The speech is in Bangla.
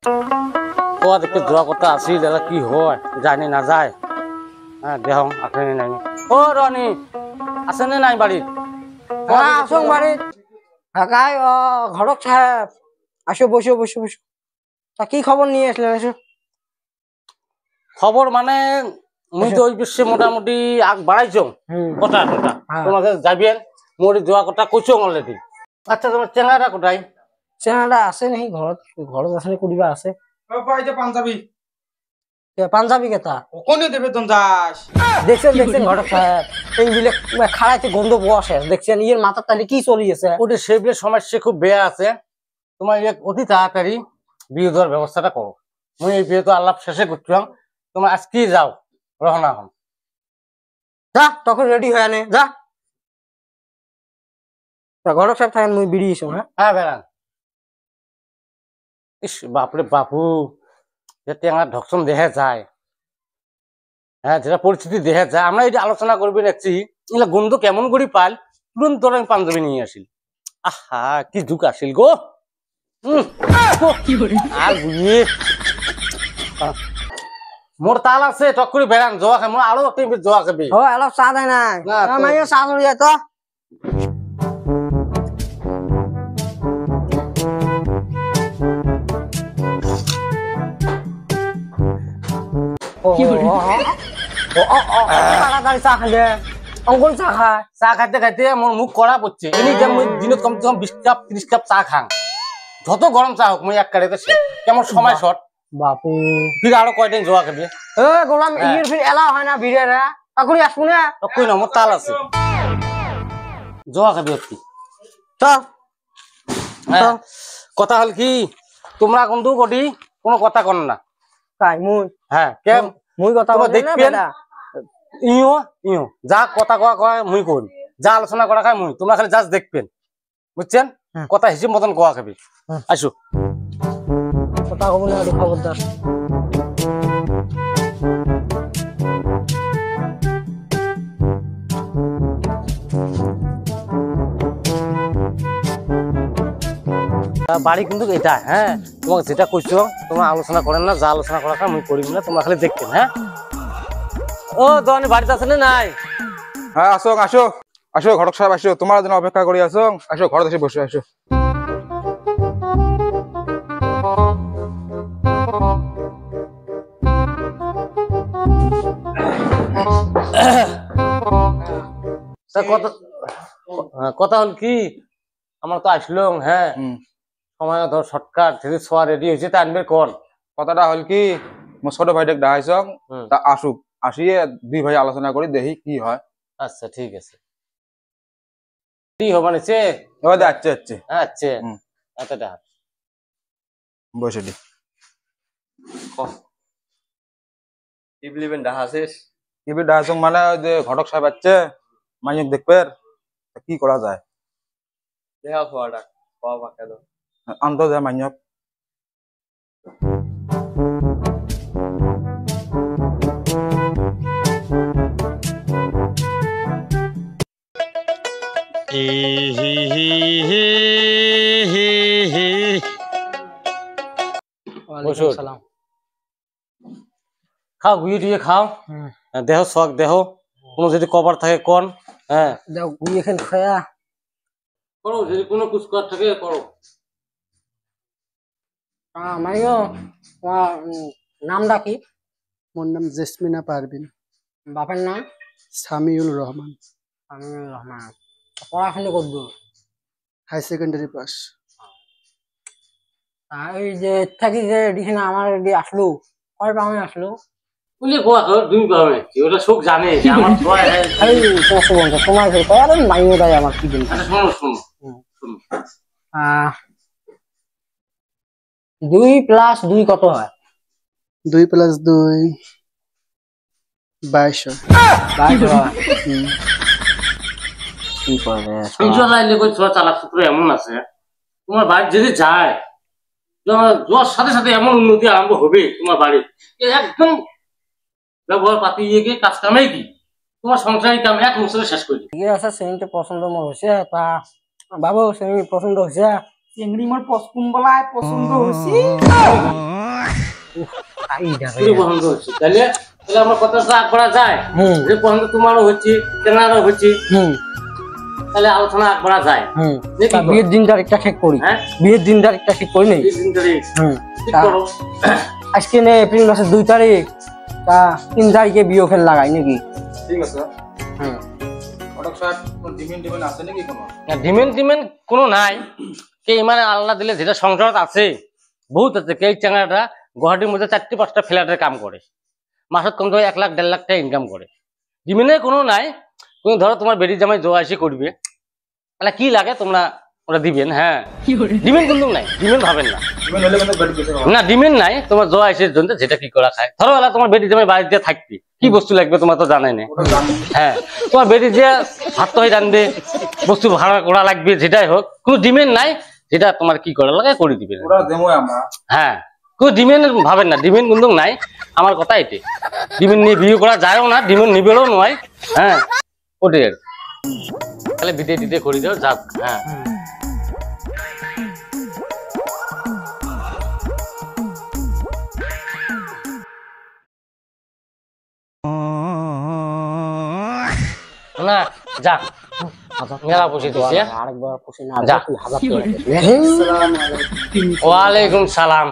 কোৱা দেখি যোৱা কথা আছিল দাদা কি হয় জানি নাযায় দেহ আছে নে নাই অ ৰণী আছে নে নাই বাড়িত আসুন বাড়িত কাকাই ঘরক সাহেব আসো বসো বসো বসো তা কি খবর নিয়ে আসলেন আসো খবর মানে মুই তো ওই বিশ্বে মোটামুটি আগ বাড়াইছ কথা কথা তোমাকে যাবেন মোর যোৱা কথা কৈছো অলরেডি আচ্ছা তোমার চেঙ্গারা কোথায় চেনাটা আছে নাকি ঘরত ঘরত আছে নি কুড়িবা আছে পাঞ্জাবি পাঞ্জাবি কেতা ওখানে দেবে তুমি যাস দেখছেন দেখছেন ঘরক সাহেব এইগুলো খাড়াইতে গন্ধ বসে দেখছেন ইয়ের মাথার তালে কি চলিয়েছে ওদের সেগুলো সমস্যা খুব বেয়া আছে তোমার অতি তাড়াতাড়ি বিয়ে দেওয়ার ব্যবস্থাটা করো মুই এই বিয়ে তো আল্লাহ শেষে করছিলাম তোমার আজকেই যাও রওনা হন যা তখন রেডি হয়ে আনে যা ঘরক সাহেব থাকেন মুই বেরিয়েছো হ্যাঁ হ্যাঁ বেড়ান ইস বাপরে বাপু যে টেঙার ঢকসন দেখা যায় হ্যাঁ যেটা পরিস্থিতি দেখা যায় আমরা এটা আলোচনা করবি দেখছি এগুলা গন্ধ কেমন করে পাল তুরন্ত তোর আমি পাঞ্জাবি নিয়ে আসিল আহা কি যুগ আসিল গো আর বুঝিয়ে মোর তাল আছে টক করে বেড়ান জোয়া খাই মোর আরো একটা জোয়া খাবি ও অলপ চা দেয় না মাইও চা চলি তো তাড়াতাড়ি চা খাইলে অঙ্কুল চা খায় চা খাইতে খাইতে মোর মুখ কড়া পড়ছে এনি টাইম মুই দিনত কমসে কম 20 কাপ 30 কাপ চা খাং যত গরম চা হোক মুই এক কাড়িতে কেমন সময় শর্ট বাপু ফির আরো কয়দিন জোয়া খাবি এ গোলাম ইয়ের ফির এলা হয় না ভিড়ে রে তখনই আসবো না কই না মোর তাল আছে জোয়া খাবি অতি চল কথা হল কি তোমরা কিন্তু কটি কোনো কথা কন না তাই মুই হ্যাঁ কেম মুই কথা তোমরা বলি না দেখবেন বেটা ইও ইও যা কথা কওয়া কয় মুই করি যা আলোচনা করা খায় মুই তোমরা খালি জাস্ট দেখবেন বুঝছেন কথা হিসেব মতন কোয়া খাবি আসো কথা কব না খবরদার বাড়ি কিন্তু এটা হ্যাঁ তোমাকে যেটা কইছো তোমরা আলোচনা করেন না যা আলোচনা করা খায় মুই করিব না তোমরা খালি দেখবেন হ্যাঁ ও দোকানে বাড়িতে আছে না নাই হ্যাঁ আসো আসো আসো ঘটক সাহেব আসো তোমার জন্য অপেক্ষা করি আসো আসো ঘরে এসে বসে আসো কথা কথা হল কি আমার তো আসলো হ্যাঁ সময় ধর শর্টকাট যদি সোয়া রেডি হয়েছে তা আনবে কোন কথাটা হল কি মোর ছোট ভাইটাকে ডাহাইছ তা আসুক আসিয়ে দুই ভাই আলোচনা করি দেখি কি হয় আচ্ছা ঠিক আছে কি হবে নিচে এবার আচ্ছা আচ্ছা আচ্ছা আচ্ছা বসে দি কি বলিবেন ডাহাসিস কি বি ডাহাইছ মানে ওই যে ঘটক সাহেব আছে মাইক দেখবে কি করা যায় দেখা খোয়াটা খাওয়া পাকা দাও আন্ত যায় মাইক সালাম খাও গুই দিয়ে খাও দেহ শখ দেহ কোনো যদি কভার থাকে কোন হ্যাঁ দেখ গুই এখান খায়া করো যদি কোনো কুচকার থাকে করো মাইও নামটা কি মোর নাম জেসমিনা পারভিন বাপের নাম সামিউল রহমান আমিনুর রহমান পড়াশোনা করবো হাই সেকেন্ডারি পাস এই যে থাকি যে এডিশনে আমার আসলো কয় পাউন্ড আসলো বলে গোয়া ধর দুই পাবে ওটা সুখ জানে যে আমার দোয়া এই সমস্ত বন্ধু তোমার ঘরে কয় আরে মাইও দেয় আমার কি দিন শোনো শোনো 2 প্লাস 2 কত হয় 2 প্লাস 2 22 কি করবে তিনশো লাইলে কই ছোট চালাক সূত্র এমন আছে তোমার বাড়ি যদি যায় যাওয়ার সাথে সাথে এমন উন্নতি আরম্ভ হবে তোমার বাড়ি একদম ব্যবহার পাতি গিয়ে কাজ কামেই কি তোমার সংসারিক কাম এক বছরে শেষ করে ঠিক আছে সেমিটা পছন্দ মোর হয়েছে তা বাবু সেমি পছন্দ হয়েছে চিংড়ি মোর কোনবেলায় পছন্দ হয়েছে চুরি পছন্দ হচ্ছে তাহলে তাহলে আমার কথাটা আগ বাড়া যায় হুম যে পছন্দ তোমারও হচ্ছে কেনারও হচ্ছে হুম তাহলে আলোচনা আগ বাড়া যায় হুম যে কি তা করো? বিয়ের দিন তারিখটা ঠিক করি হ্যাঁ বিয়ের দিন তারিখটা ঠিক করি নেই এই দিন ধরে হুম ঠিক তা করো আজকে নে এপ্রিল মাসের 2 তারিখ তা 3 তারিখে বিয়ে ফেল লাগাই নাকি ঠিক আছে হুম ঘটক সাহেব কোন ডিমেন্ড আছে নাকি কোনো ডিমেন্ড কোনো নাই কে মানে আল্লাহ দিলে যেটা সংসারত আছে বহুত আছে কে এই চাঙাটা গুয়াহাটির মধ্যে 4-5টা ফ্ল্যাটের কাম করে মাসত কম করে 1 লাখ 1.5 লাখ টাকা ইনকাম করে ডিমেন্ডে কোনো নাই তুমি ধরো তোমার বেটি জামাই জোয়া এসে করবে তাহলে কি লাগে তোমরা ওরা দিবেন হ্যাঁ ডিমেন্ড কিন্তু নাই ডিমেন্ড ভাবেন না ডিমেন্ড হলে কিন্তু গাড়ি বেশি হবে না ডিমেন্ড নাই তোমার জোয়া এসে জন্য যেটা কি করা খায় ধরো এলা তোমার বেটি জামাই বাড়িতে থাকবি কি বস্তু লাগবে তোমার তো জানাই না ওটা জানি হ্যাঁ তোমার বেটি যে ভাত তো রানবে বস্তু ভাড়া করা লাগবে যেটাই হোক কোনো ডিমেন্ড নাই যেটা তোমার কি করা লাগে করে দিবে ওটা দেমো আমরা হ্যাঁ কোনো ডিমেন্ড ভাবেন না ডিমেন্ড কিন্তু নাই আমার কথা এটাই ডিমেন্ড নিয়ে বিয়ে করা যায়ও না ডিমেন্ড নিবেও নয় হ্যাঁ ওটাই আর কি। তাহলে বিটে টিটে করে দাও যাক হ্যাঁ না যাক মেলা বসে দিচ্ছে আরেকবার পুষে না যা। তুই 1000 টাকা দে। আসসালামু আলাইকুম ওয়ালাইকুম সালাম